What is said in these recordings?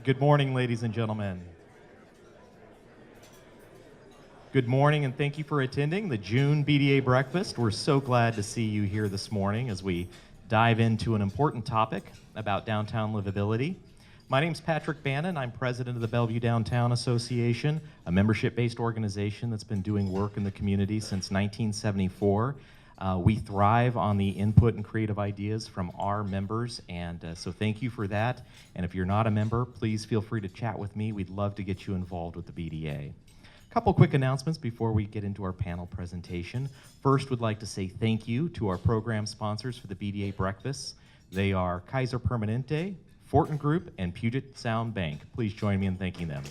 Good morning, ladies and gentlemen. Good morning, and thank you for attending the June BDA Breakfast. We're so glad to see you here this morning as we dive into an important topic about downtown livability. My name's Patrick Bannon. I'm president of the Bellevue Downtown Association, a membership-based organization that's been doing work in the community since 1974. We thrive on the input and creative ideas from our members, and so thank you for that. And if you're not a member, please feel free to chat with me. We'd love to get you involved with the BDA. A couple quick announcements before we get into our panel presentation. First, we'd like to say thank you to our program sponsors for the BDA Breakfasts. They are Kaiser Permanente, Fortin Group, and Puget Sound Bank. Please join me in thanking them.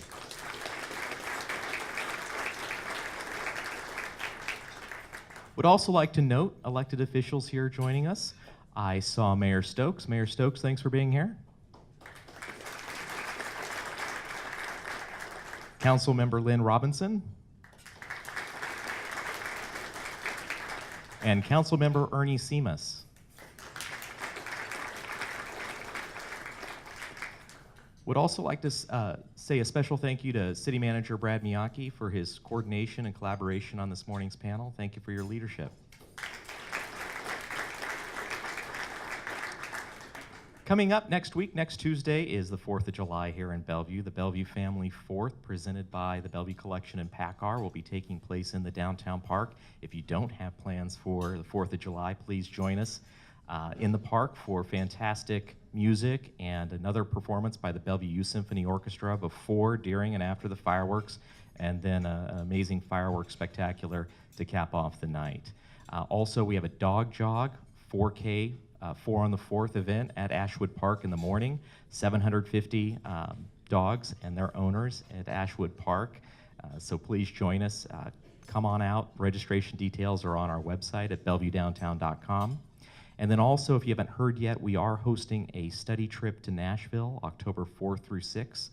Would also like to note elected officials here joining us. I saw Mayor Stokes. Mayor Stokes, thanks for being here. Councilmember Lynn Robinson. And Councilmember Ernie Simas. Would also like to say a special thank you to City Manager Brad Miyake for his coordination and collaboration on this morning's panel. Thank you for your leadership. Coming up next week, next Tuesday, is the 4th of July here in Bellevue. The Bellevue Family 4th, presented by the Bellevue Collection and PACCAR, will be taking place in the downtown park. If you don't have plans for the 4th of July, please join us in the park for fantastic music and another performance by the Bellevue Youth Symphony Orchestra before, during, and after the fireworks, and then an amazing fireworks spectacular to cap off the night. Also, we have a dog jog, 4K, 4 on the 4th event at Ashwood Park in the morning. 750 dogs and their owners at Ashwood Park. So please join us. Come on out. Registration details are on our website at bellevuedowntown.com. And then also, if you haven't heard yet, we are hosting a study trip to Nashville, October 4th through 6th.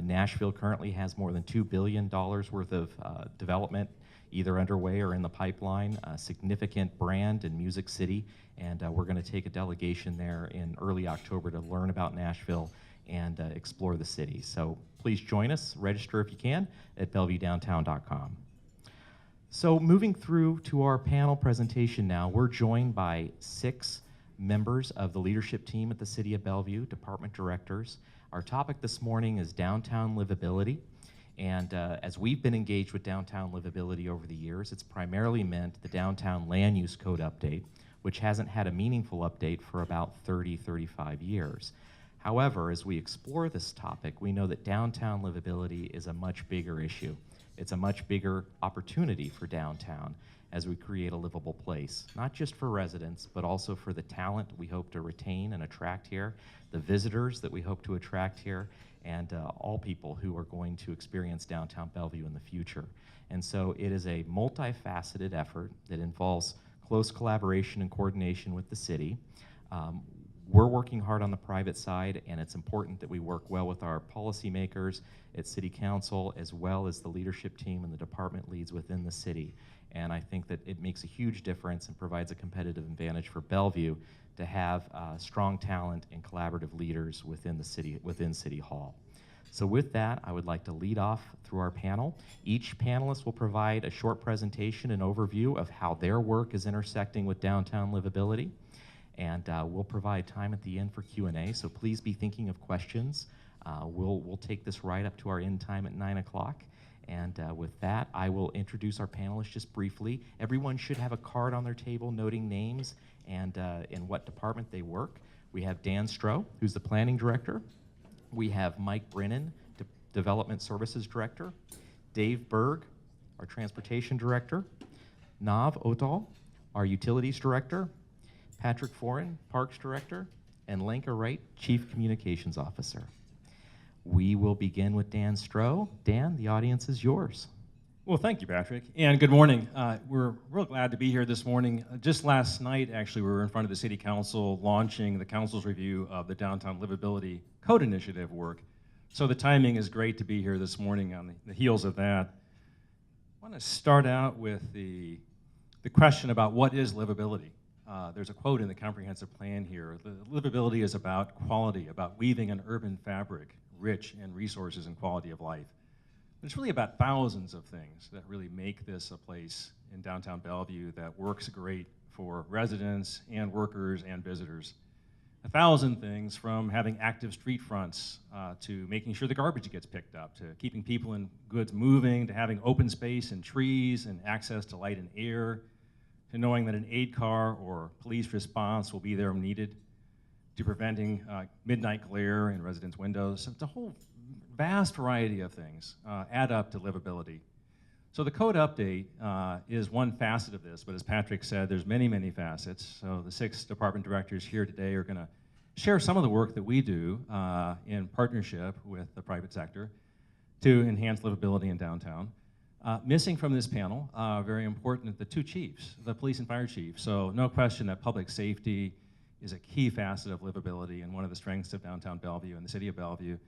Nashville currently has more than $2 billion worth of development either underway or in the pipeline, a significant brand and music city, and we're going to take a delegation there in early October to learn about Nashville and explore the city. So please join us, register if you can, at bellevuedowntown.com. So moving through to our panel presentation now, we're joined by 6 members of the leadership team at the City of Bellevue, department directors. Our topic this morning is downtown livability. And as we've been engaged with downtown livability over the years, it's primarily meant the downtown land use code update, which hasn't had a meaningful update for about 35 years. However, as we explore this topic, we know that downtown livability is a much bigger issue. It's a much bigger opportunity for downtown as we create a livable place, not just for residents, but also for the talent we hope to retain and attract here, the visitors that we hope to attract here, and all people who are going to experience downtown Bellevue in the future. And so it is a multifaceted effort that involves close collaboration and coordination with the city. We're working hard on the private side, and it's important that we work well with our policymakers at City Council, as well as the leadership team and the department leads within the city. And I think that it makes a huge difference and provides a competitive advantage for Bellevue to have strong talent and collaborative leaders within the city, within City Hall. So with that, I would like to lead off through our panel. Each panelist will provide a short presentation and overview of how their work is intersecting with downtown livability. And we'll provide time at the end for Q&A, so please be thinking of questions. We'll take this right up to our end time at 9 o'clock. And with that, I will introduce our panelists just briefly. Everyone should have a card on their table noting names and in what department they work. We have Dan Stroh, who's the planning director. We have Mike Brennan, Development Services Director. Dave Berg, our transportation director. Nav Otal, our utilities director. Patrick Foran, Parks Director, and Lenka Wright, Chief Communications Officer. We will begin with Dan Stroh. Dan, the audience is yours. Well, thank you, Patrick, and good morning. We're real glad to be here this morning. Just last night, actually, we were in front of the City Council launching the Council's review of the Downtown Livability Code Initiative work. So the timing is great to be here this morning on the heels of that. I want to start out with the question about what is livability. There's a quote in the comprehensive plan here. Livability is about quality, about weaving an urban fabric, rich in resources and quality of life. But it's really about thousands of things that really make this a place in downtown Bellevue that works great for residents and workers and visitors. 1,000 things, from having active street fronts to making sure the garbage gets picked up, to keeping people and goods moving, to having open space and trees and access to light and air, to knowing that an aid car or police response will be there when needed, to preventing midnight glare in residents' windows. So it's a whole vast variety of things add up to livability. So the code update is one facet of this, but as Patrick said, there's many, many facets. So the 6 department directors here today are going to share some of the work that we do in partnership with the private sector to enhance livability in downtown. Missing from this panel, very important, the 2 chiefs, the police and fire chief. So no question that public safety is a key facet of livability and one of the strengths of downtown Bellevue and the city of Bellevue.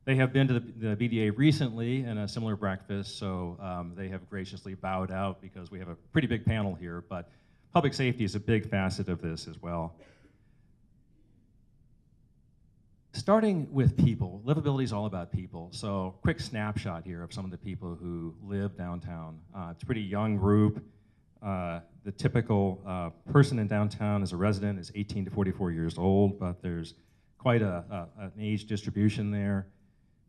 They have been to the BDA recently in a similar breakfast, so they have graciously bowed out because we have a pretty big panel here, but public safety is a big facet of this as well. Starting with people, livability is all about people. So quick snapshot here of some of the people who live downtown. It's a pretty young group. The typical person in downtown as a resident is 18 to 44 years old, but there's quite an age distribution there.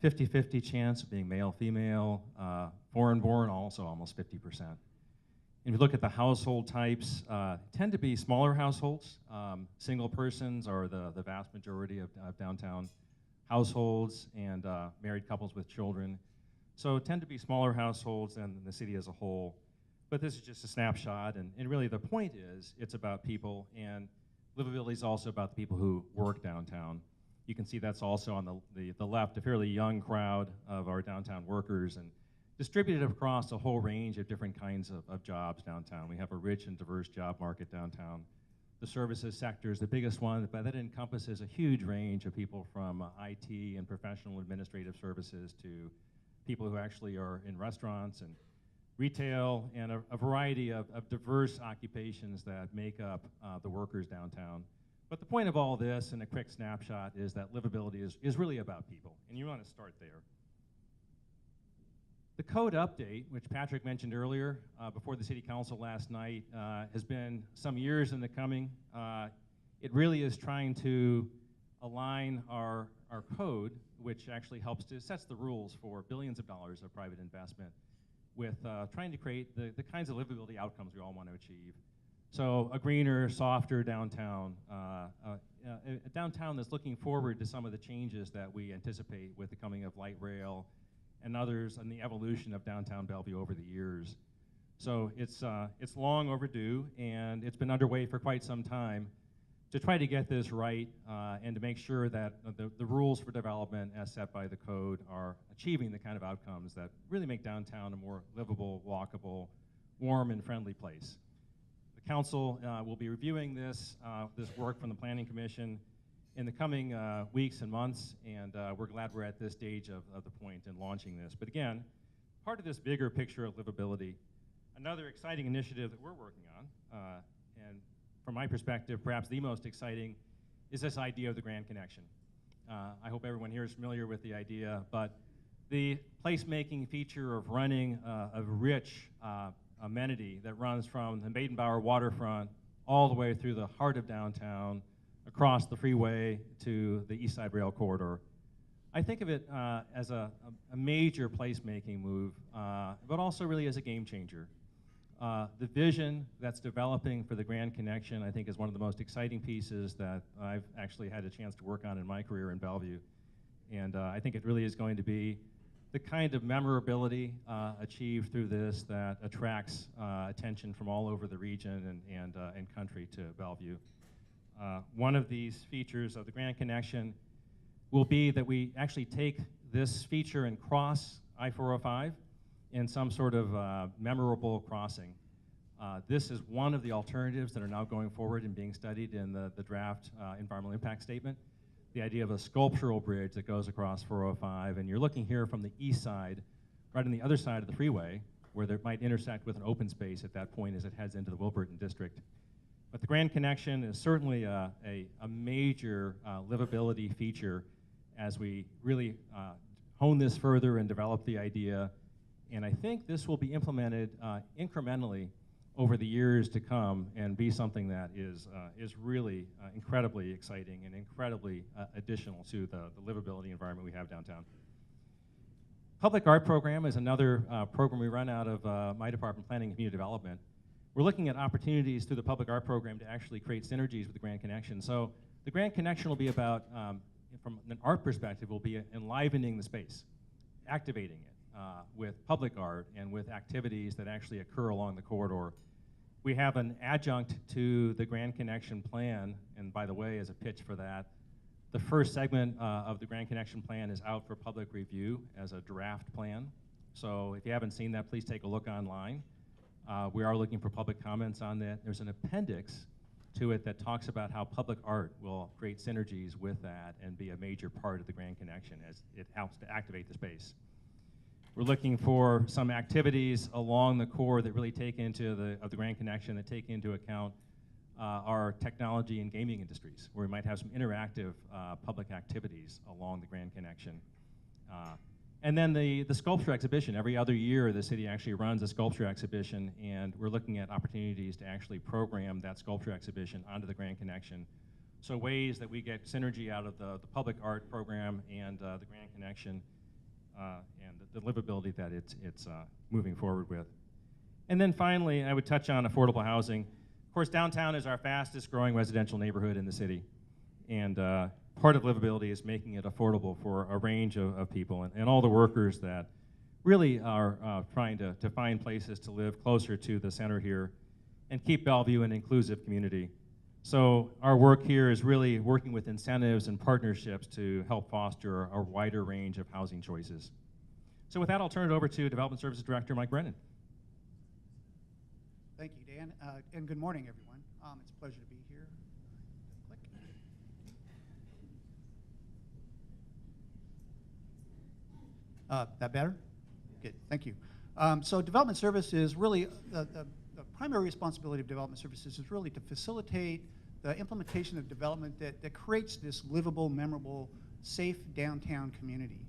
50-50 chance of being male, female, foreign born, also almost 50%. If you look at the household types, tend to be smaller households. Single persons are the vast majority of downtown households, and married couples with children. So tend to be smaller households than the city as a whole. But this is just a snapshot, and really the point is it's about people, and livability is also about the people who work downtown. You can see that's also on the left, a fairly young crowd of our downtown workers, and distributed across a whole range of different kinds of jobs downtown. We have a rich and diverse job market downtown. The services sector is the biggest one, but that encompasses a huge range of people from IT and professional administrative services to people who actually are in restaurants and retail, and a variety of diverse occupations that make up the workers downtown. But the point of all this, in a quick snapshot, is that livability is really about people, and you want to start there. The code update, which Patrick mentioned earlier before the City Council last night, has been some years in the coming. It really is trying to align our code, which actually sets the rules for billions of dollars of private investment, with trying to create the kinds of livability outcomes we all want to achieve. So a greener, softer downtown, a downtown that's looking forward to some of the changes that we anticipate with the coming of light rail and others, and the evolution of downtown Bellevue over the years. So it's long overdue, and it's been underway for quite some time to try to get this right and to make sure that the rules for development as set by the code are achieving the kind of outcomes that really make downtown a more livable, walkable, warm, and friendly place. The council will be reviewing this work from the Planning Commission in the coming weeks and months, and we're glad we're at this stage of the point in launching this. But again, part of this bigger picture of livability, another exciting initiative that we're working on, and from my perspective, perhaps the most exciting, is this idea of the Grand Connection. I hope everyone here is familiar with the idea, but the placemaking feature of running a rich amenity that runs from the Maidenbower waterfront all the way through the heart of downtown, across the freeway to the East Side Rail Corridor. I think of it as a major placemaking move, but also really as a game changer. The vision that's developing for the Grand Connection, I think, is one of the most exciting pieces that I've actually had a chance to work on in my career in Bellevue. And I think it really is going to be the kind of memorability achieved through this that attracts attention from all over the region and country to Bellevue. One of these features of the Grand Connection will be that we actually take this feature and cross I-405 in some sort of memorable crossing. This is one of the alternatives that are now going forward and being studied in the draft environmental impact statement. The idea of a sculptural bridge that goes across 405, and you're looking here from the east side, right on the other side of the freeway, where there might intersect with an open space at that point as it heads into the Wilburton district. But the Grand Connection is certainly a major livability feature as we really hone this further and develop the idea. And I think this will be implemented incrementally over the years to come and be something that is really incredibly exciting and incredibly additional to the livability environment we have downtown. Public Art Program is another program we run out of my department, Planning and Community Development. We're looking at opportunities through the Public Art Program to actually create synergies with the Grand Connection. So the Grand Connection will be about, from an art perspective, will be enlivening the space, activating it with public art and with activities that actually occur along the corridor. We have an adjunct to the Grand Connection plan, and by the way, as a pitch for that, the first segment of the Grand Connection plan is out for public review as a draft plan. So if you haven't seen that, please take a look online. We are looking for public comments on that. There's an appendix to it that talks about how public art will create synergies with that and be a major part of the Grand Connection as it helps to activate the space. We're looking for some activities along the core that really take into the Grand Connection, that take into account our technology and gaming industries, where we might have some interactive public activities along the Grand Connection. And then the sculpture exhibition. Every other year, the city actually runs a sculpture exhibition, and we're looking at opportunities to actually program that sculpture exhibition onto the Grand Connection. So ways that we get synergy out of the public art program and the Grand Connection and the livability that it's moving forward with. And then finally, I would touch on affordable housing. Of course, downtown is our fastest growing residential neighborhood in the city. And part of livability is making it affordable for a range of people and all the workers that really are trying to find places to live closer to the center here and keep Bellevue an inclusive community. So our work here is really working with incentives and partnerships to help foster a wider range of housing choices. So with that, I'll turn it over to Development Services Director Mike Brennan. Thank you, Dan, and good morning, everyone. It's a pleasure to be here. Click. That better? Good, thank you. So Development Services really, the primary responsibility of Development Services is really to facilitate the implementation of development that creates this livable, memorable, safe downtown community.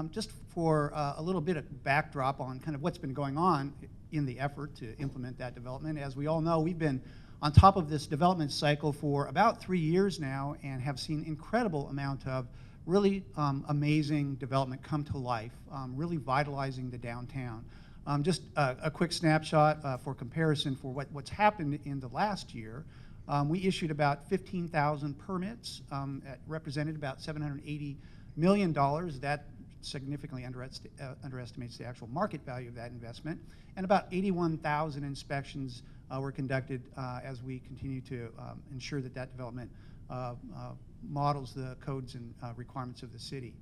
Just for a little bit of backdrop on kind of what's been going on in the effort to implement that development. As we all know, we've been on top of this development cycle for about 3 years now and have seen incredible amount of really amazing development come to life, really vitalizing the downtown. Just a quick snapshot for comparison for what's happened in the last year. We issued about 15,000 permits, represented about $780 million. That significantly underestimates the actual market value of that investment. And about 81,000 inspections were conducted as we continue to ensure that development models the codes and requirements of the city.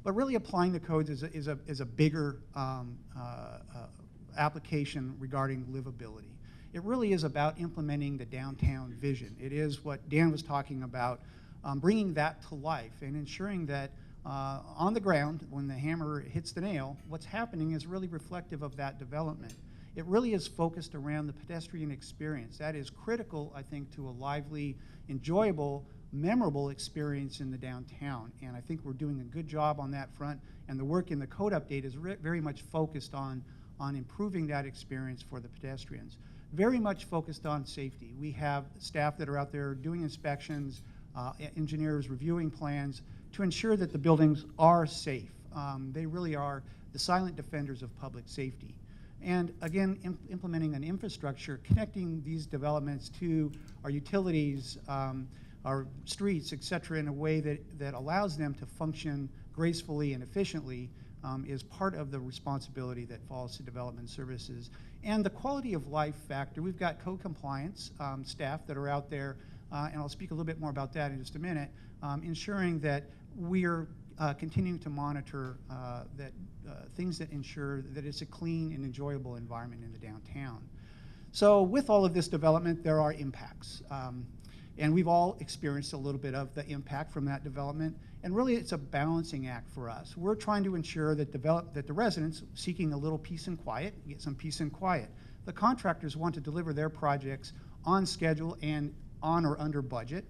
But really applying the codes is a bigger application regarding livability. It really is about implementing the downtown vision. It is what Dan was talking about, bringing that to life and ensuring that on the ground, when the hammer hits the nail, what's happening is really reflective of that development. It really is focused around the pedestrian experience. That is critical, I think, to a lively, enjoyable, memorable experience in the downtown. And I think we're doing a good job on that front. And the work in the code update is very much focused on improving that experience for the pedestrians. Very much focused on safety. We have staff that are out there doing inspections, engineers reviewing plans to ensure that the buildings are safe. They really are the silent defenders of public safety. And again, implementing an infrastructure, connecting these developments to our utilities, our streets, et cetera, in a way that allows them to function gracefully and efficiently is part of the responsibility that falls to Development Services. And the quality of life factor, we've got code compliance staff that are out there, and I'll speak a little bit more about that in just a minute, ensuring that we're continuing to monitor things that ensure that it's a clean and enjoyable environment in the downtown. So with all of this development, there are impacts. And we've all experienced a little bit of the impact from that development. And really, it's a balancing act for us. We're trying to ensure that the residents seeking a little peace and quiet get some peace and quiet. The contractors want to deliver their projects on schedule and on or under budget.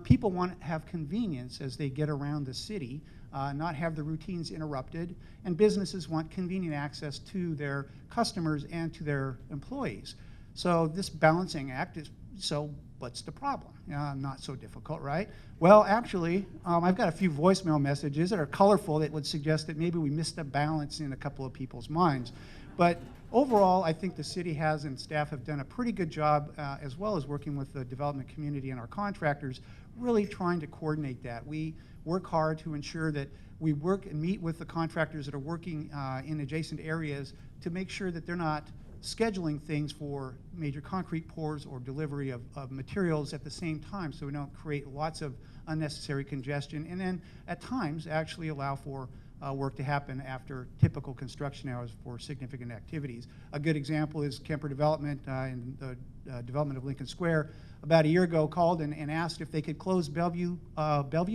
people want to have convenience as they get around the city, not have the routines interrupted, and businesses want convenient access to their customers and to their employees. So this balancing act is, so what's the problem? Not so difficult, right? Well, actually, I've got a few voicemail messages that are colorful that would suggest that maybe we missed a balance in a couple of people's minds. But overall, I think the city has and staff have done a pretty good job, as well as working with the development community and our contractors, really trying to coordinate that. We work hard to ensure that we work and meet with the contractors that are working in adjacent areas to make sure that they're not scheduling things for major concrete pours or delivery of materials at the same time, so we don't create lots of unnecessary congestion, and then at times actually allow for work to happen after typical construction hours for significant activities. A good example is Kemper Development in the development of Lincoln Square about a year ago called and asked if they could close Bellevue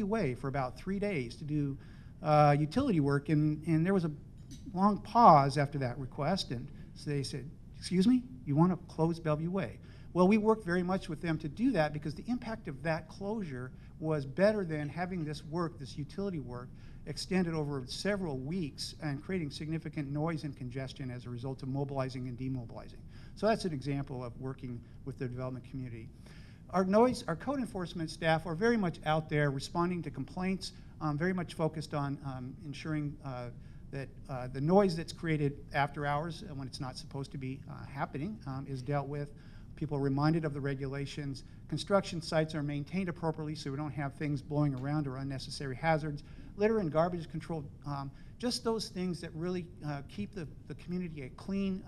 Way for about 3 days to do utility work, and there was a long pause after that request, and so they said, excuse me, you want to close Bellevue Way? Well, we worked very much with them to do that because the impact of that closure was better than having this work, this utility work, extended over several weeks and creating significant noise and congestion as a result of mobilizing and demobilizing. So that's an example of working with the development community. Our code enforcement staff are very much out there responding to complaints, very much focused on ensuring that the noise that's created after hours when it's not supposed to be happening is dealt with. People are reminded of the regulations. Construction sites are maintained appropriately so we don't have things blowing around or unnecessary hazards. Litter and garbage control, just those things that really keep the community a clean,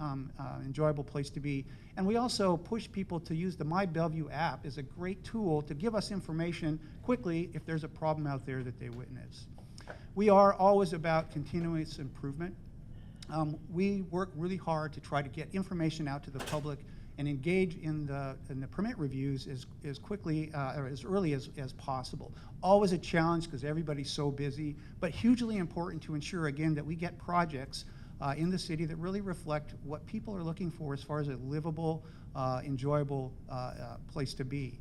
enjoyable place to be. And we also push people to use the My Bellevue app as a great tool to give us information quickly if there's a problem out there that they witness. We are always about continuous improvement. We work really hard to try to get information out to the public and engage in the permit reviews as quickly or as early as possible. Always a challenge because everybody's so busy, but hugely important to ensure, again, that we get projects in the city that really reflect what people are looking for as far as a livable, enjoyable place to be.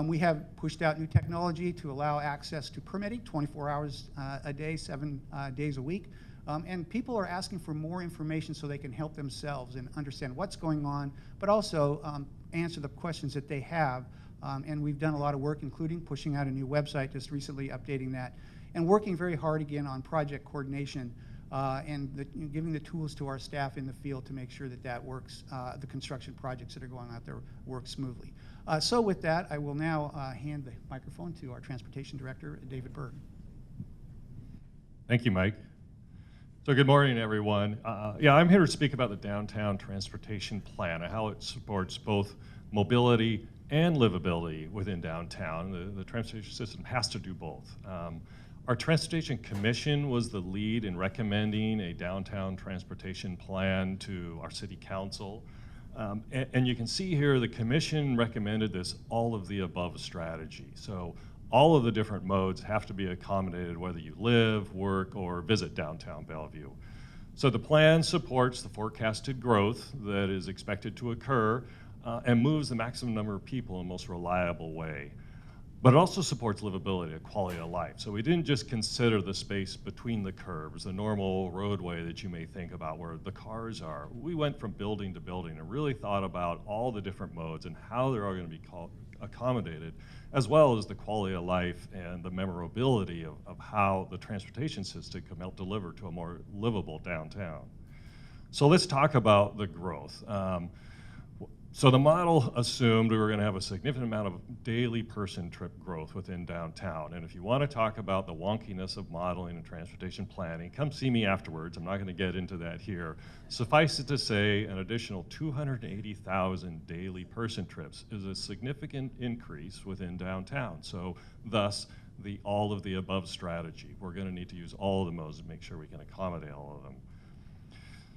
We have pushed out new technology to allow access to permitting 24 hours a day, 7 days a week. And people are asking for more information so they can help themselves and understand what's going on, but also answer the questions that they have. And we've done a lot of work, including pushing out a new website, just recently updating that, and working very hard again on project coordination and giving the tools to our staff in the field to make sure that that works, the construction projects that are going out there work smoothly. So with that, I will now hand the microphone to our Transportation Director, David Berg. Thank you, Mike. So good morning, everyone. Yeah, I'm here to speak about the Downtown Transportation Plan and how it supports both mobility and livability within downtown. The transportation system has to do both. Our Transportation Commission was the lead in recommending a downtown transportation plan to our City Council. And you can see here the Commission recommended this all of the above strategy. So all of the different modes have to be accommodated whether you live, work, or visit downtown Bellevue. So the plan supports the forecasted growth that is expected to occur and moves the maximum number of people in the most reliable way. But it also supports livability, a quality of life. So we didn't just consider the space between the curbs, the normal roadway that you may think about where the cars are. We went from building to building and really thought about all the different modes and how they're all going to be accommodated, as well as the quality of life and the memorability of how the transportation system can help deliver to a more livable downtown. So let's talk about the growth. So the model assumed we were going to have a significant amount of daily person trip growth within downtown. And if you want to talk about the wonkiness of modeling and transportation planning, come see me afterwards. I'm not going to get into that here. Suffice it to say, an additional 280,000 daily person trips is a significant increase within downtown. So thus, the all of the above strategy. We're going to need to use all of the modes to make sure we can accommodate all of them.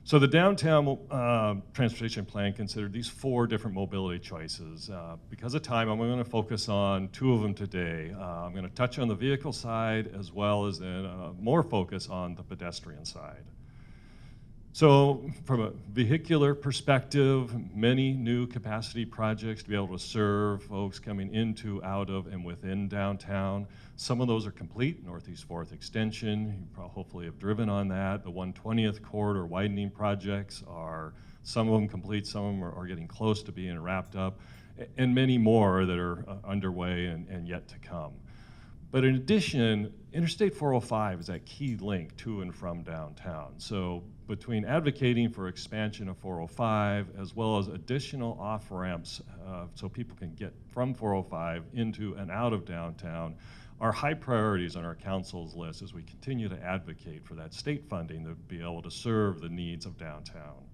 So the downtown transportation plan considered these 4 different mobility choices. Because of time, I'm going to focus on 2 of them today. I'm going to touch on the vehicle side as well as then more focus on the pedestrian side. So from a vehicular perspective, many new capacity projects to be able to serve folks coming into, out of, and within downtown. Some of those are complete. Northeast 4th Extension, you hopefully have driven on that. The 120th corridor widening projects are, some of them complete, some of them are getting close to being wrapped up, and many more that are underway and yet to come. But in addition, Interstate 405 is that key link to and from downtown. So between advocating for expansion of 405 as well as additional off-ramps so people can get from 405 into and out of downtown are high priorities on our council's list as we continue to advocate for that state funding to be able to serve the needs of downtown.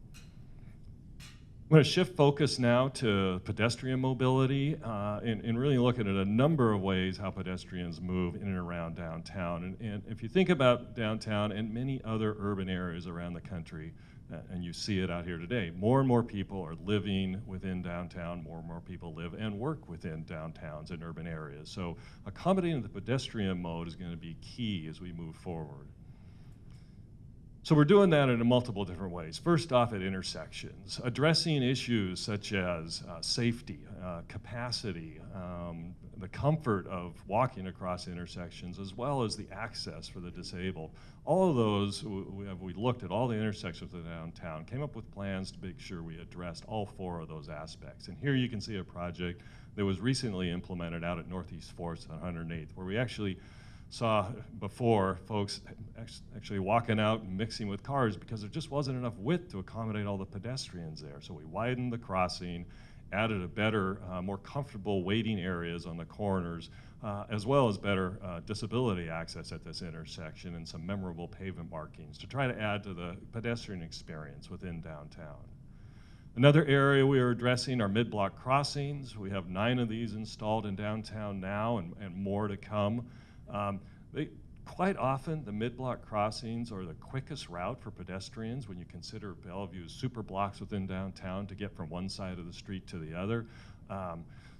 I'm going to shift focus now to pedestrian mobility and really looking at a number of ways how pedestrians move in and around downtown. And if you think about downtown and many other urban areas around the country, and you see it out here today, more and more people are living within downtown, more and more people live and work within downtowns and urban areas. So accommodating the pedestrian mode is going to be key as we move forward. So we're doing that in multiple different ways. First off, at intersections, addressing issues such as safety, capacity, the comfort of walking across intersections, as well as the access for the disabled. All of those, we looked at all the intersections of the downtown, came up with plans to make sure we addressed all 4 of those aspects. And here you can see a project that was recently implemented out at Northeast 4th and 108th, where we actually saw before folks actually walking out and mixing with cars because there just wasn't enough width to accommodate all the pedestrians there. So we widened the crossing, added a better, more comfortable waiting areas on the corners, as well as better disability access at this intersection and some memorable pavement markings to try to add to the pedestrian experience within downtown. Another area we are addressing are mid-block crossings. We have 9 of these installed in downtown now and more to come. Quite often, the mid-block crossings are the quickest route for pedestrians when you consider Bellevue's super blocks within downtown to get from one side of the street to the other.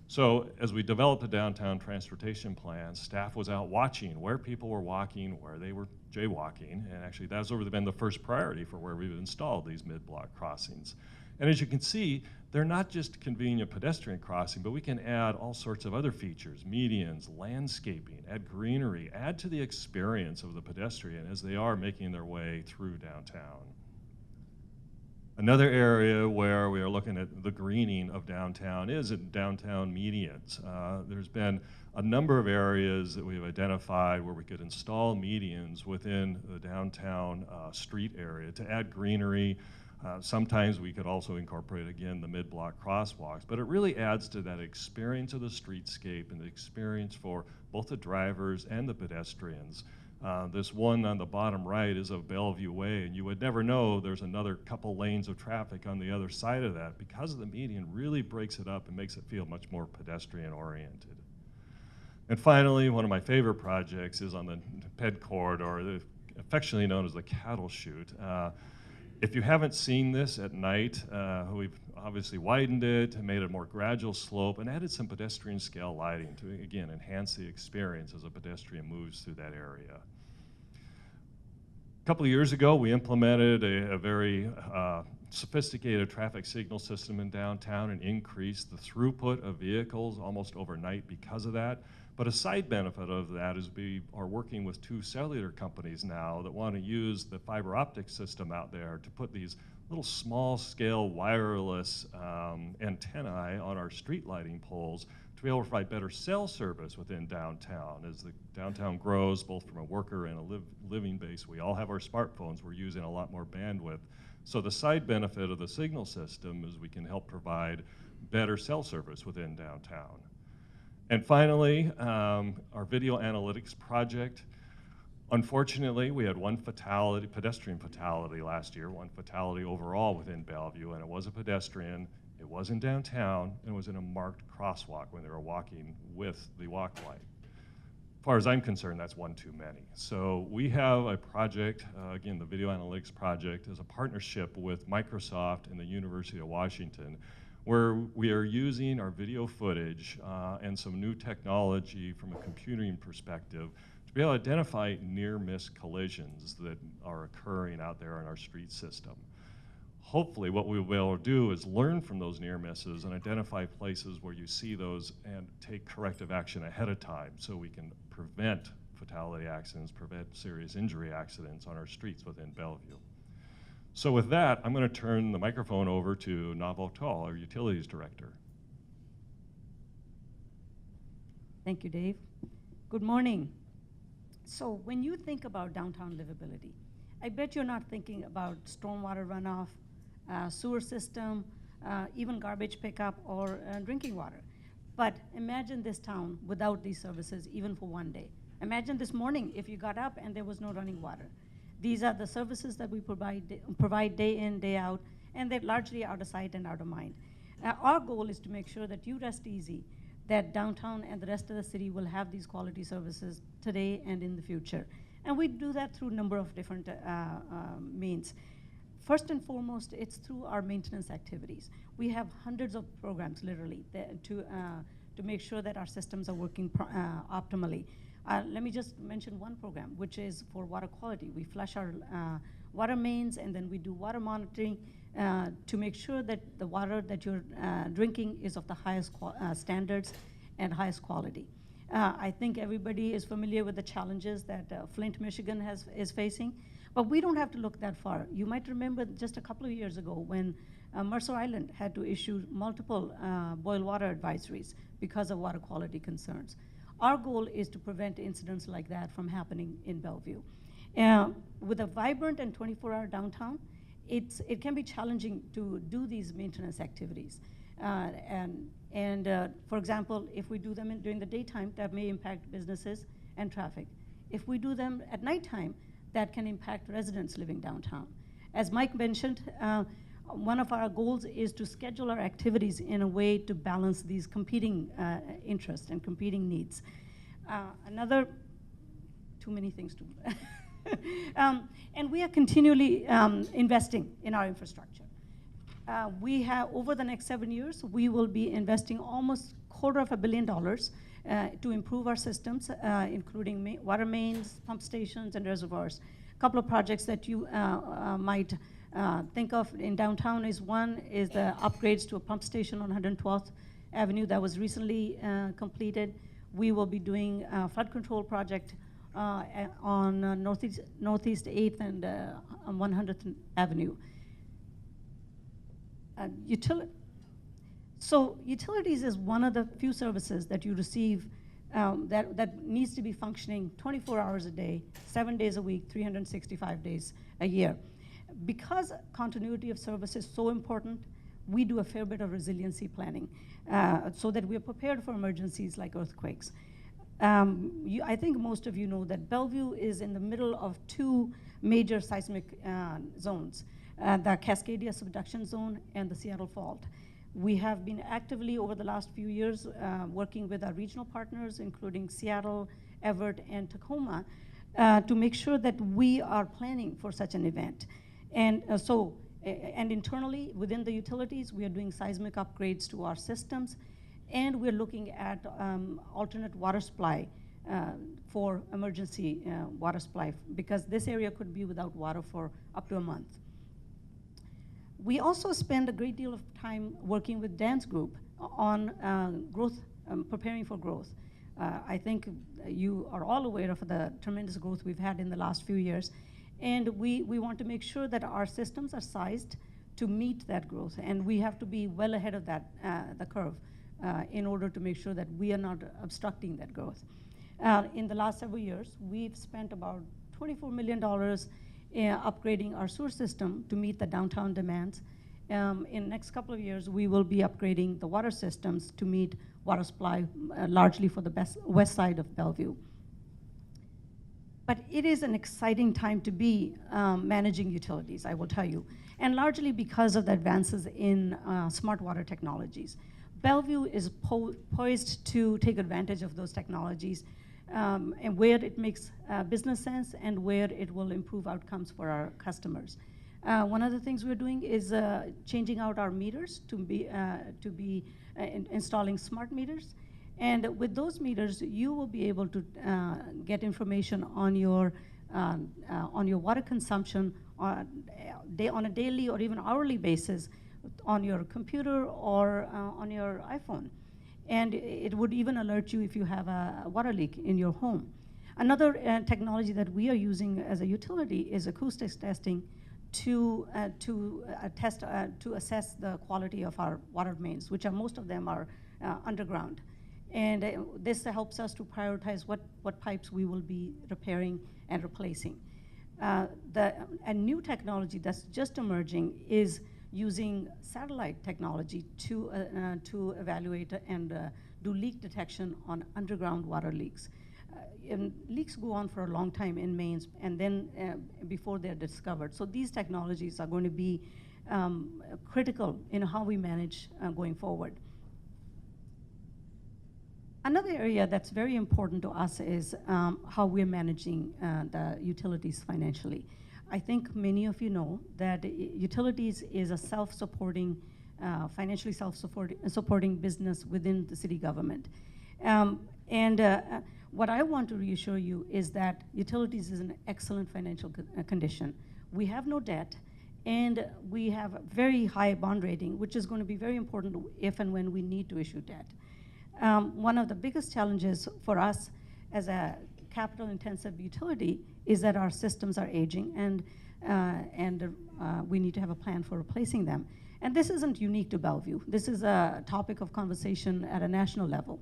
So as we developed the downtown transportation plan, staff was out watching where people were walking, where they were jaywalking, and actually that's already been the first priority for where we've installed these mid-block crossings. And as you can see, they're not just convenient pedestrian crossing, but we can add all sorts of other features, medians, landscaping, add greenery, add to the experience of the pedestrian as they are making their way through downtown. Another area where we are looking at the greening of downtown is at downtown medians. There's been a number of areas that we've identified where we could install medians within the downtown street area to add greenery. Sometimes we could also incorporate, again, the mid-block crosswalks, but it really adds to that experience of the streetscape and the experience for both the drivers and the pedestrians. This one on the bottom right is of Bellevue Way, and you would never know there's another couple lanes of traffic on the other side of that because the median really breaks it up and makes it feel much more pedestrian-oriented. And finally, one of my favorite projects is on the PED corridor, affectionately known as the cattle chute. If you haven't seen this at night, we've obviously widened it and made it a more gradual slope and added some pedestrian scale lighting to, again, enhance the experience as a pedestrian moves through that area. A couple of years ago, we implemented a very sophisticated traffic signal system in downtown and increased the throughput of vehicles almost overnight because of that. But a side benefit of that is we are working with 2 cellular companies now that want to use the fiber optic system out there to put these little small scale wireless antennae on our street lighting poles to be able to provide better cell service within downtown. As the downtown grows, both from a worker and a living base, we all have our smartphones, we're using a lot more bandwidth. So the side benefit of the signal system is we can help provide better cell service within downtown. And finally, our video analytics project. Unfortunately, we had one fatality, pedestrian fatality last year, one fatality overall within Bellevue, and it was a pedestrian, it was in downtown, and it was in a marked crosswalk when they were walking with the walk light. As far as I'm concerned, that's one too many. So we have a project, again, the video analytics project is a partnership with Microsoft and the University of Washington, where we are using our video footage and some new technology from a computing perspective to be able to identify near-miss collisions that are occurring out there in our street system. Hopefully what we'll be able to do is learn from those near misses and identify places where you see those and take corrective action ahead of time so we can prevent fatality accidents, prevent serious injury accidents on our streets within Bellevue. So with that, I'm going to turn the microphone over to Naval Tall, our Utilities Director. Thank you, Dave. Good morning. So when you think about downtown livability, I bet you're not thinking about stormwater runoff, sewer system, even garbage pickup or drinking water. But imagine this town without these services even for one day. Imagine this morning if you got up and there was no running water. These are the services that we provide day in, day out, and they're largely out of sight and out of mind. Our goal is to make sure that you rest easy, that downtown and the rest of the city will have these quality services today and in the future. And we do that through a number of different means. First and foremost, it's through our maintenance activities. We have hundreds of programs, literally, to make sure that our systems are working optimally. Let me just mention one program, which is for water quality. We flush our water mains, and then we do water monitoring to make sure that the water that you're drinking is of the highest standards and highest quality. I think everybody is familiar with the challenges that Flint, Michigan is facing, but we don't have to look that far. You might remember just a couple of years ago when Mercer Island had to issue multiple boil water advisories because of water quality concerns. Our goal is to prevent incidents like that from happening in Bellevue. With a vibrant and 24-hour downtown, it can be challenging to do these maintenance activities. For example, if we do them during the daytime, that may impact businesses and traffic. If we do them at nighttime, that can impact residents living downtown. As Mike mentioned, one of our goals is to schedule our activities in a way to balance these competing interests and competing needs. Too many things to, and we are continually investing in our infrastructure. We have, over the next 7 years, we will be investing almost $250 million to improve our systems, including water mains, pump stations, and reservoirs. A couple of projects that you might think of in downtown is one is the upgrades to a pump station on 112th Avenue that was recently completed. We will be doing a flood control project on Northeast 8th and on 100th Avenue. So utilities is one of the few services that you receive that needs to be functioning 24 hours a day, 7 days a week, 365 days a year. Because continuity of service is so important, we do a fair bit of resiliency planning so that we're prepared for emergencies like earthquakes. I think most of you know that Bellevue is in the middle of two major seismic zones, the Cascadia subduction zone and the Seattle fault. We have been actively over the last few years working with our regional partners, including Seattle, Everett, and Tacoma, to make sure that we are planning for such an event. And internally, within the utilities, we are doing seismic upgrades to our systems, and we're looking at alternate water supply for emergency water supply, because this area could be without water for up to a month. We also spend a great deal of time working with Dan's group on growth, preparing for growth. I think you are all aware of the tremendous growth we've had in the last few years, and we want to make sure that our systems are sized to meet that growth, and we have to be well ahead of that, the curve, in order to make sure that we are not obstructing that growth. In the last several years, we've spent about $24 million upgrading our sewer system to meet the downtown demands. In the next couple of years, we will be upgrading the water systems to meet water supply largely for the west side of Bellevue. But it is an exciting time to be managing utilities, I will tell you, and largely because of the advances in smart water technologies. Bellevue is poised to take advantage of those technologies and where it makes business sense and where it will improve outcomes for our customers. One of the things we're doing is changing out our meters to be installing smart meters. And with those meters, you will be able to get information on your water consumption on a daily or even hourly basis on your computer or on your iPhone. And it would even alert you if you have a water leak in your home. Another technology that we are using as a utility is acoustics testing to assess the quality of our water mains, which are most of them are underground. And this helps us to prioritize what pipes we will be repairing and replacing. A new technology that's just emerging is using satellite technology to evaluate and do leak detection on underground water leaks. And leaks go on for a long time in mains, and then before they're discovered. So these technologies are going to be critical in how we manage going forward. Another area that's very important to us is how we're managing the utilities financially. I think many of you know that utilities is a self-supporting, financially self-supporting business within the city government. What I want to reassure you is that utilities is in excellent financial condition. We have no debt, and we have a very high bond rating, which is going to be very important if and when we need to issue debt. One of the biggest challenges for us as a capital-intensive utility is that our systems are aging, and we need to have a plan for replacing them. And this isn't unique to Bellevue. This is a topic of conversation at a national level.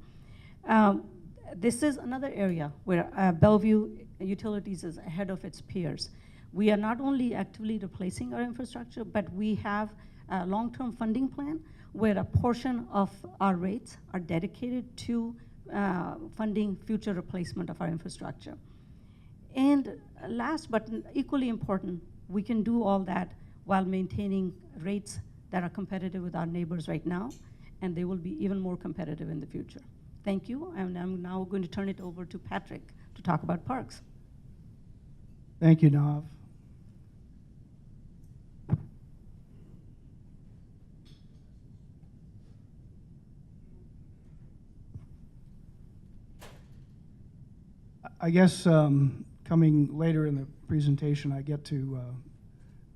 This is another area where Bellevue Utilities is ahead of its peers. We are not only actively replacing our infrastructure, but we have a long-term funding plan where a portion of our rates are dedicated to funding future replacement of our infrastructure. And last but equally important, we can do all that while maintaining rates that are competitive with our neighbors right now, and they will be even more competitive in the future. Thank you, and I'm now going to turn it over to Patrick to talk about parks. Thank you, Nav. I guess coming later in the presentation, I get to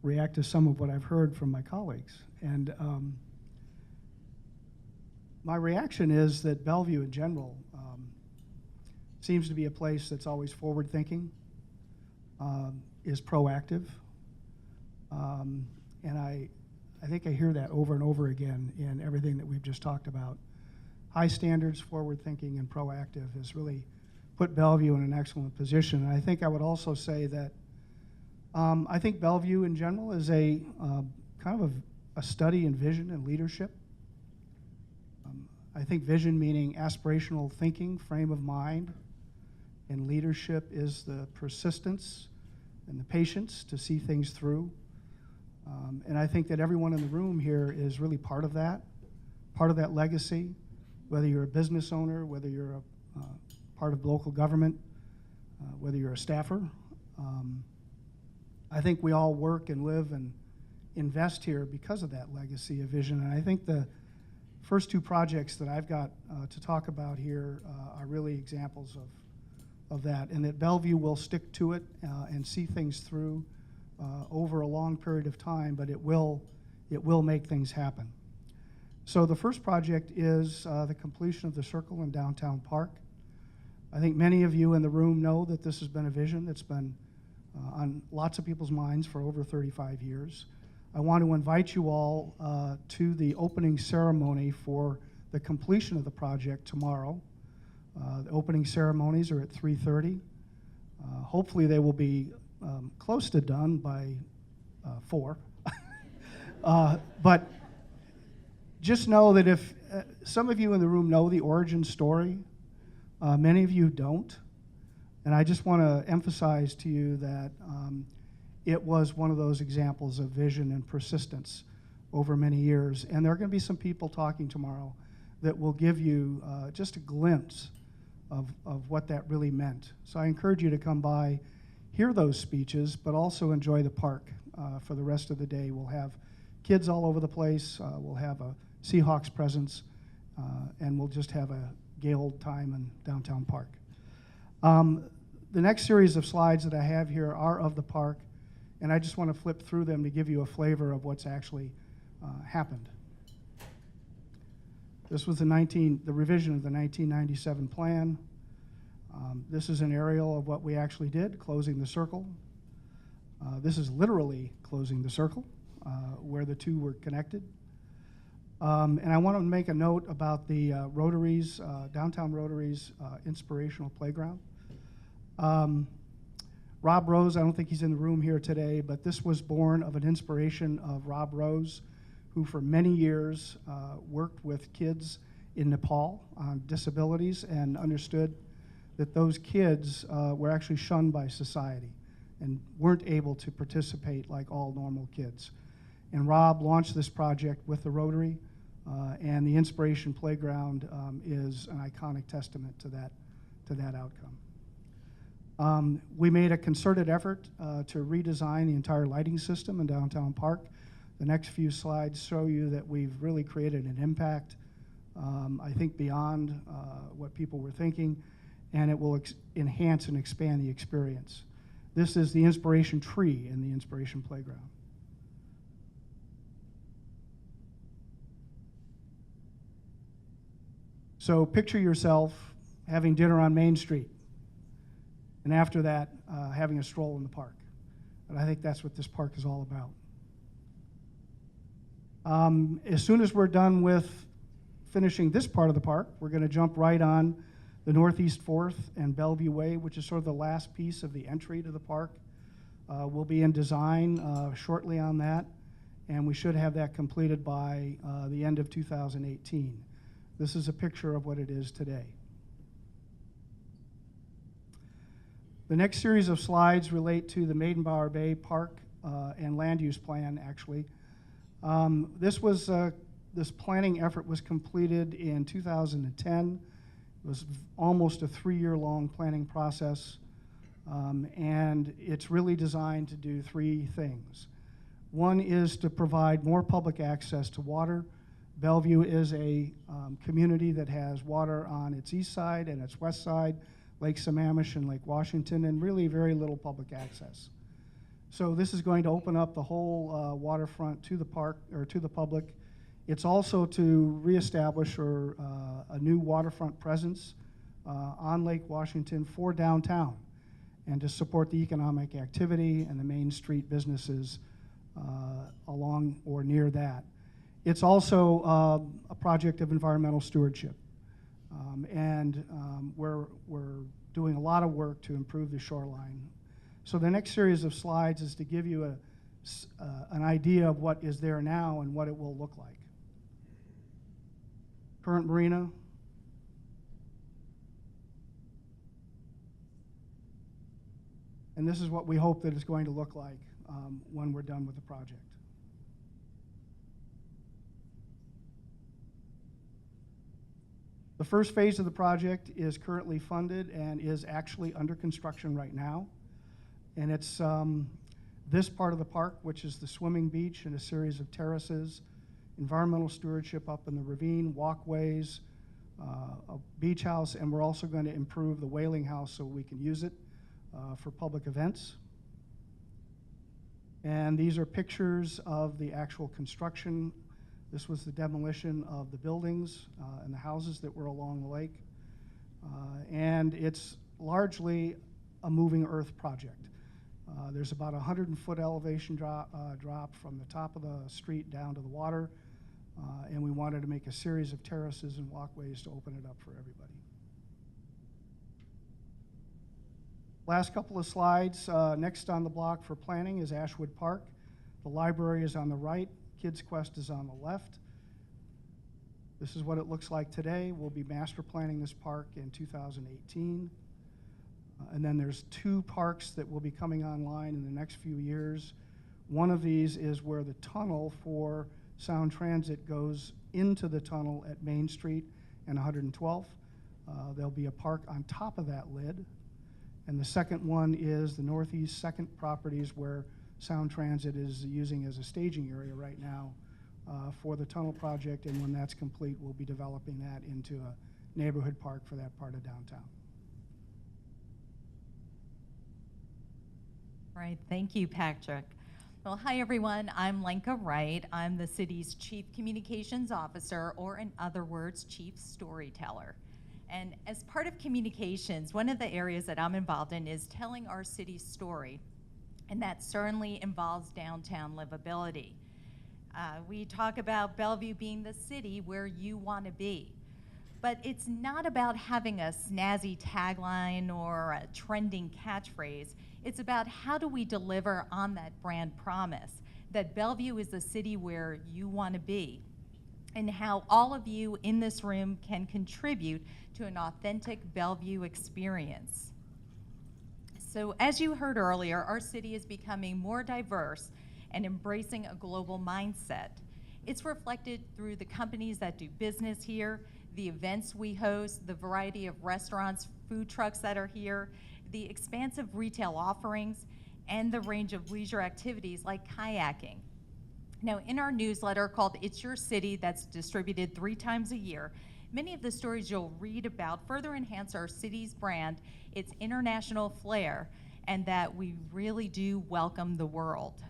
react to some of what I've heard from my colleagues. And my reaction is that Bellevue in general seems to be a place that's always forward-thinking, is proactive, and I think I hear that over and over again in everything that we've just talked about. High standards, forward-thinking, and proactive has really put Bellevue in an excellent position. And I think I would also say that I think Bellevue in general is a kind of a study in vision and leadership. I think vision meaning aspirational thinking, frame of mind, and leadership is the persistence and the patience to see things through. And I think that everyone in the room here is really part of that legacy, whether you're a business owner, whether you're a part of local government, whether you're a staffer. I think we all work and live and invest here because of that legacy of vision. And I think the first two projects that I've got to talk about here are really examples of that, and that Bellevue will stick to it and see things through over a long period of time, but it will make things happen. So the first project is the completion of the Circle in Downtown Park. I think many of you in the room know that this has been a vision that's been on lots of people's minds for over 35 years. I want to invite you all to the opening ceremony for the completion of the project tomorrow. The opening ceremonies are at 3:30. Hopefully they will be close to done by 4. But just know that if some of you in the room know the origin story, many of you don't. And I just want to emphasize to you that it was one of those examples of vision and persistence over many years. And there are going to be some people talking tomorrow that will give you just a glimpse of what that really meant. So I encourage you to come by, hear those speeches, but also enjoy the park for the rest of the day. We'll have kids all over the place. We'll have a Seahawks presence, and we'll just have a gay old time in downtown Park. The next series of slides that I have here are of the park, and I just want to flip through them to give you a flavor of what's actually happened. This was the revision of the 1997 plan. This is an aerial of what we actually did, closing the circle. This is literally closing the circle where the two were connected. And I want to make a note about the Rotary's, downtown Rotary's inspirational playground. Rob Rose, I don't think he's in the room here today, but this was born of an inspiration of Rob Rose, who for many years worked with kids in Nepal on disabilities and understood that those kids were actually shunned by society and weren't able to participate like all normal kids. And Rob launched this project with the Rotary, and the Inspiration Playground is an iconic testament to that outcome. We made a concerted effort to redesign the entire lighting system in downtown Park. The next few slides show you that we've really created an impact, I think beyond what people were thinking, and it will enhance and expand the experience. This is the Inspiration Tree in the Inspiration Playground. So picture yourself having dinner on Main Street, and after that, having a stroll in the park. And I think that's what this park is all about. As soon as we're done with finishing this part of the park, we're going to jump right on the Northeast 4th and Bellevue Way, which is sort of the last piece of the entry to the park. We'll be in design shortly on that, and we should have that completed by the end of 2018. This is a picture of what it is today. The next series of slides relate to the Maidenbower Bay Park and land use plan, actually. This planning effort was completed in 2010. It was almost a 3-year-long planning process, and it's really designed to do 3 things. One is to provide more public access to water. Bellevue is a community that has water on its east side and its west side, Lake Sammamish and Lake Washington, and really very little public access. So this is going to open up the whole waterfront to the park, or to the public. It's also to reestablish a new waterfront presence on Lake Washington for downtown, and to support the economic activity and the Main Street businesses along or near that. It's also a project of environmental stewardship, and we're doing a lot of work to improve the shoreline. So the next series of slides is to give you an idea of what is there now and what it will look like. Current marina. And this is what we hope that it's going to look like when we're done with the project. The first phase of the project is currently funded and is actually under construction right now. And it's this part of the park, which is the swimming beach and a series of terraces, environmental stewardship up in the ravine, walkways, a beach house, and we're also going to improve the whaling house so we can use it for public events. And these are pictures of the actual construction. This was the demolition of the buildings and the houses that were along the lake. And it's largely a moving earth project. There's about a 100-foot elevation drop from the top of the street down to the water. And we wanted to make a series of terraces and walkways to open it up for everybody. Last couple of slides. Next on the block for planning is Ashwood Park. The library is on the right. Kids Quest is on the left. This is what it looks like today. We'll be master planning this park in 2018. And then there's 2 parks that will be coming online in the next few years. One of these is where the tunnel for Sound Transit goes into the tunnel at Main Street and 112th. There'll be a park on top of that lid. And the second one is the Northeast 2nd properties where Sound Transit is using as a staging area right now for the tunnel project, and when that's complete, we'll be developing that into neighborhood park for that part of downtown. Right, thank you, Patrick. Well, hi everyone, I'm Lenka Wright. I'm the city's Chief Communications Officer, or in other words, Chief Storyteller. And as part of communications, one of the areas that I'm involved in is telling our city's story, and that certainly involves downtown livability. We talk about Bellevue being the city where you want to be. But it's not about having a snazzy tagline or a trending catchphrase. It's about how do we deliver on that brand promise, that Bellevue is the city where you want to be, and how all of you in this room can contribute to an authentic Bellevue experience. So as you heard earlier, our city is becoming more diverse and embracing a global mindset. It's reflected through the companies that do business here, the events we host, the variety of restaurants, food trucks that are here, the expansive retail offerings, and the range of leisure activities like kayaking. Now, in our newsletter called It's Your City, that's distributed 3 times a year, many of the stories you'll read about further enhance our city's brand, its international flair, and that we really do welcome the world.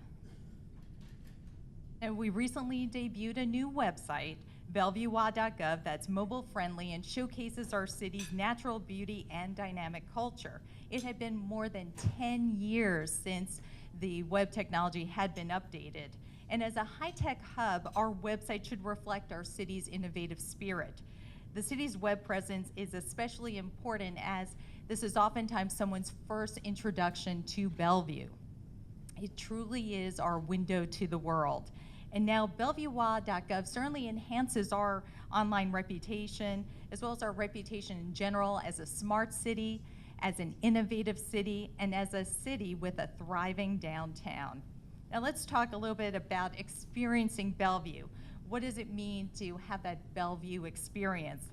And we recently debuted a new website, bellevuewa.gov, that's mobile friendly and showcases our city's natural beauty and dynamic culture. It had been more than 10 years since the web technology had been updated. And as a high-tech hub, our website should reflect our city's innovative spirit. The city's web presence is especially important as this is oftentimes someone's first introduction to Bellevue. It truly is our window to the world. And now bellevuewa.gov certainly enhances our online reputation, as well as our reputation in general as a smart city, as an innovative city, and as a city with a thriving downtown. Now let's talk a little bit about experiencing Bellevue. What does it mean to have that Bellevue experience?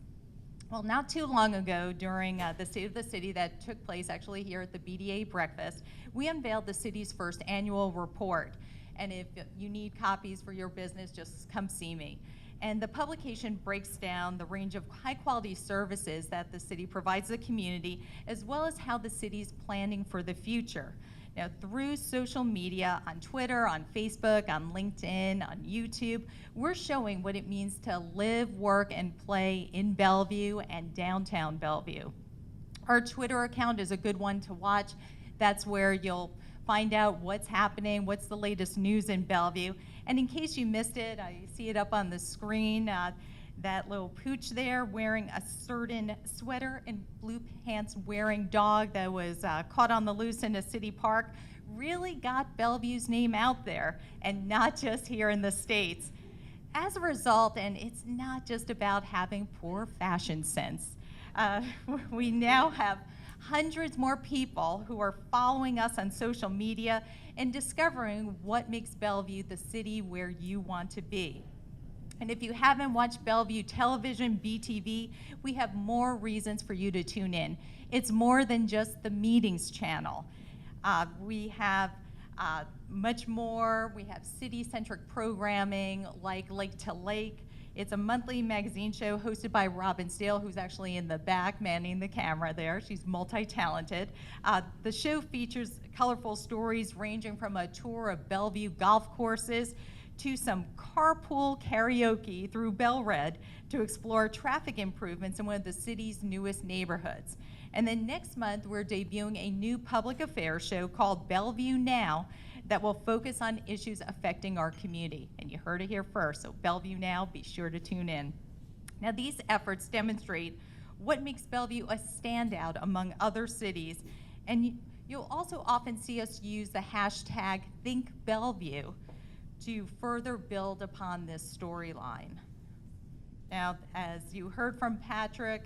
Well, not too long ago, during the State of the City that took place actually here at the BDA breakfast, we unveiled the city's first annual report. And if you need copies for your business, just come see me. And the publication breaks down the range of high-quality services that the city provides the community, as well as how the city's planning for the future. Now, through social media, on Twitter, on Facebook, on LinkedIn, on YouTube, we're showing what it means to live, work, and play in Bellevue and downtown Bellevue. Our Twitter account is a good one to watch. That's where you'll find out what's happening, what's the latest news in Bellevue. And in case you missed it, I see it up on the screen, that little pooch there wearing a certain sweater and blue pants wearing dog that was caught on the loose in a city park really got Bellevue's name out there, and not just here in the States. As a result, and it's not just about having poor fashion sense, we now have hundreds more people who are following us on social media and discovering what makes Bellevue the city where you want to be. And if you haven't watched Bellevue Television, BTV, we have more reasons for you to tune in. It's more than just the meetings channel. We have much more. We have city-centric programming like Lake to Lake. It's a monthly magazine show hosted by Robin Steele, who's actually in the back manning the camera there. She's multi-talented. The show features colorful stories ranging from a tour of Bellevue golf courses to some carpool karaoke through Belred to explore traffic improvements in one of the city's newest neighborhoods. And then next month, we're debuting a new public affairs show called Bellevue Now that will focus on issues affecting our community. And you heard it here first, so Bellevue Now, be sure to tune in. Now, these efforts demonstrate what makes Bellevue a standout among other cities. And you'll also often see us use the hashtag ThinkBellevue to further build upon this storyline. Now, as you heard from Patrick,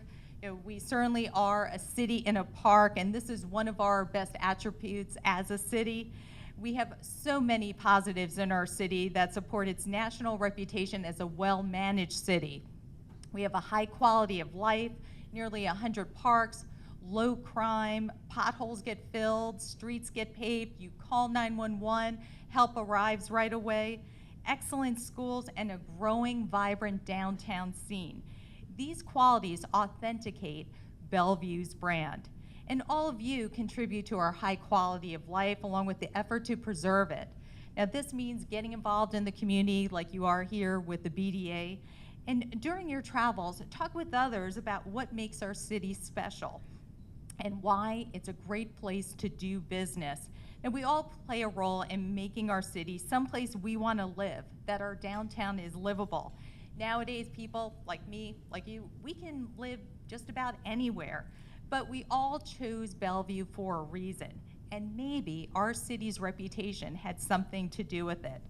we certainly are a city in a park, and this is one of our best attributes as a city. We have so many positives in our city that support its national reputation as a well-managed city. We have a high quality of life, nearly 100 parks, low crime, potholes get filled, streets get paved, you call 911, help arrives right away, excellent schools, and a growing, vibrant downtown scene. These qualities authenticate Bellevue's brand. And all of you contribute to our high quality of life along with the effort to preserve it. Now, this means getting involved in the community like you are here with the BDA. And during your travels, talk with others about what makes our city special and why it's a great place to do business. And we all play a role in making our city someplace we want to live, that our downtown is livable. Nowadays, people like me, like you, we can live just about anywhere, but we all chose Bellevue for a reason, and maybe our city's reputation had something to do with it.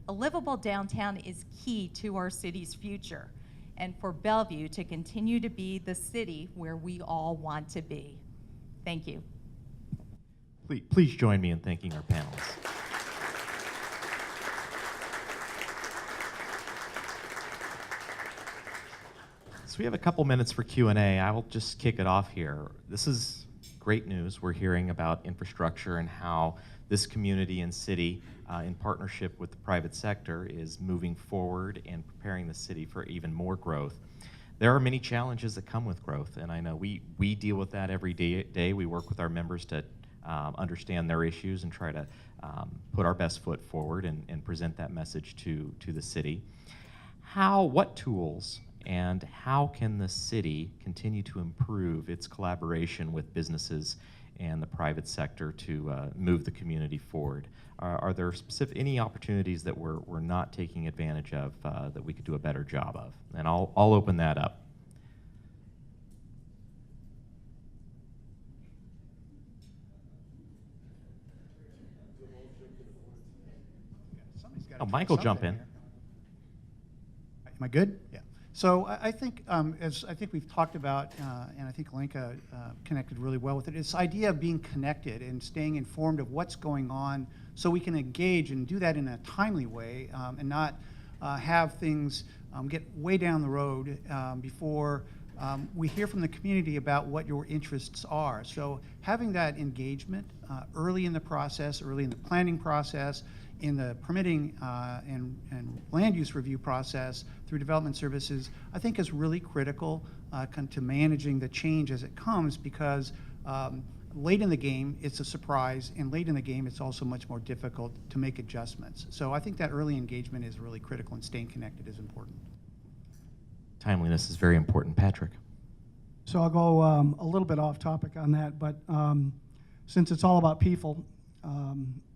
A livable downtown is key to our city's future, and for Bellevue to continue to be the city where we all want to be. Thank you. Please join me in thanking our panelists. So we have a couple minutes for Q&A. I will just kick it off here. This is great news. We're hearing about infrastructure and how this community and city, in partnership with the private sector, is moving forward and preparing the city for even more growth. There are many challenges that come with growth, and I know we deal with that every day. We work with our members to understand their issues and try to put our best foot forward and present that message to the city. What tools and how can the city continue to improve its collaboration with businesses and the private sector to move the community forward? Are there any opportunities that we're not taking advantage of that we could do a better job of? And I'll open that up. Somebody's gotta Oh, try Mike will jump something in. here. Am I good? Yeah. So I think, as I think we've talked about, and I think Lenka connected really well with it, this idea of being connected and staying informed of what's going on so we can engage and do that in a timely way and not have things get way down the road before we hear from the community about what your interests are. So having that engagement early in the process, early in the planning process, in the permitting and land use review process through development services, I think is really critical to managing the change as it comes, because late in the game, it's a surprise, and late in the game, it's also much more difficult to make adjustments. So I think that early engagement is really critical, and staying connected is important. Timeliness is very important. Patrick. So I'll go a little bit off topic on that, but since it's all about people,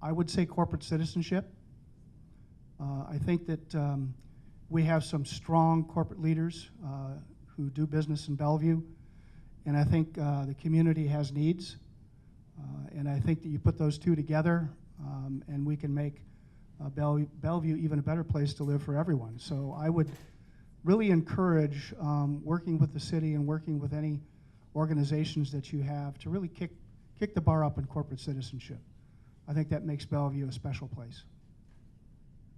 I would say corporate citizenship. I think that we have some strong corporate leaders who do business in Bellevue, and I think the community has needs, and I think that you put those two together, and we can make Bellevue even a better place to live for everyone. So I would really encourage working with the city and working with any organizations that you have to really kick the bar up in corporate citizenship. I think that makes Bellevue a special place.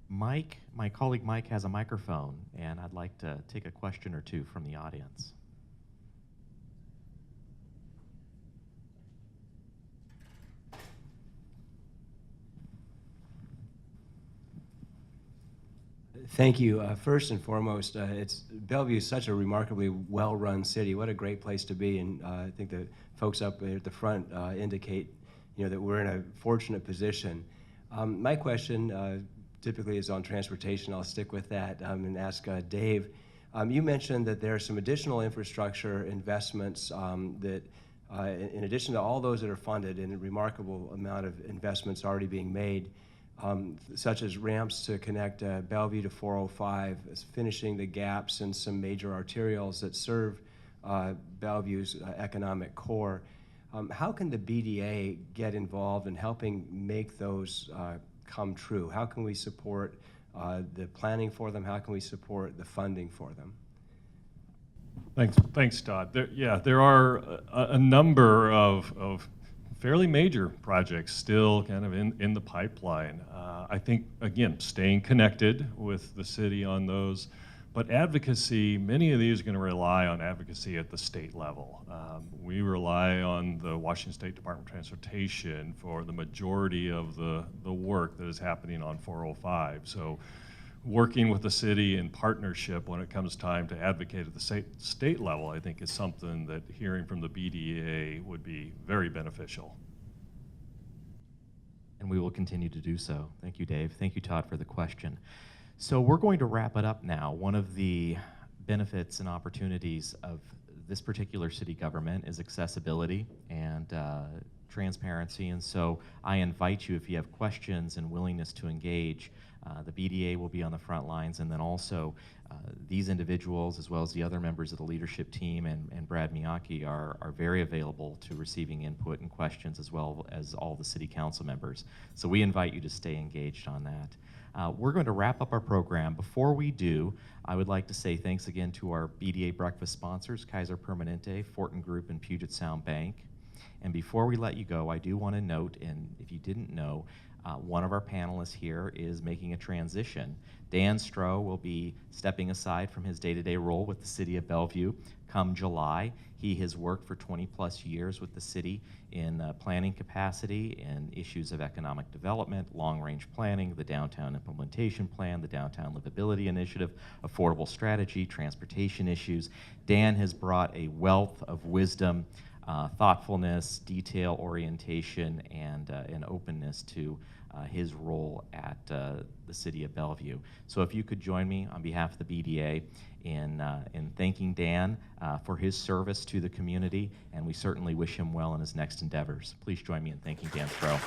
Mike, my colleague Mike has a microphone, and I'd like to take a question or two from the audience. Thank you. First and foremost, Bellevue is such a remarkably well-run city. What a great place to be, and I think the folks up at the front indicate, that we're in a fortunate position. My question typically is on transportation. I'll stick with that and ask Dave. You mentioned that there are some additional infrastructure investments that, in addition to all those that are funded, and a remarkable amount of investments already being made, such as ramps to connect Bellevue to 405, finishing the gaps in some major arterials that serve Bellevue's economic core. How can the BDA get involved in helping make those come true? How can we support the planning for them? How can we support the funding for them? Thanks, Todd. There are a number of fairly major projects still kind of in the pipeline. I think, again, staying connected with the city on those, but advocacy, many of these are going to rely on advocacy at the state level. We rely on the Washington State Department of Transportation for the majority of the work that is happening on 405. So working with the city in partnership when it comes time to advocate at the state level, I think is something that hearing from the BDA would be very beneficial. And we will continue to do so. Thank you, Dave. Thank you, Todd, for the question. So we're going to wrap it up now. One of the benefits and opportunities of this particular city government is accessibility and transparency. And so I invite you, if you have questions and willingness to engage, the BDA will be on the front lines, and then also these individuals, as well as the other members of the leadership team and Brad Miyake, are very available to receiving input and questions, as well as all the city council members. So we invite you to stay engaged on that. We're going to wrap up our program. Before we do, I would like to say thanks again to our BDA breakfast sponsors, Kaiser Permanente, Fortin Group, and Puget Sound Bank. And before we let you go, I do want to note, and if you didn't know, one of our panelists here is making a transition. Dan Stroh will be stepping aside from his day-to-day role with the city of Bellevue come July. He has worked for 20-plus years with the city in planning capacity and issues of economic development, long-range planning, the downtown implementation plan, the downtown livability initiative, affordable strategy, transportation issues. Dan has brought a wealth of wisdom, thoughtfulness, detail orientation, and an openness to his role at the city of Bellevue. So if you could join me on behalf of the BDA in thanking Dan for his service to the community, and we certainly wish him well in his next endeavors. Please join me in thanking Dan Stroh.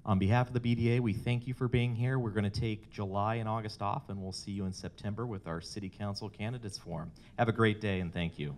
On behalf of the BDA, we thank you for being here. We're going to take July and August off, and we'll see you in September with our City Council Candidates Forum. Have a great day, and thank you.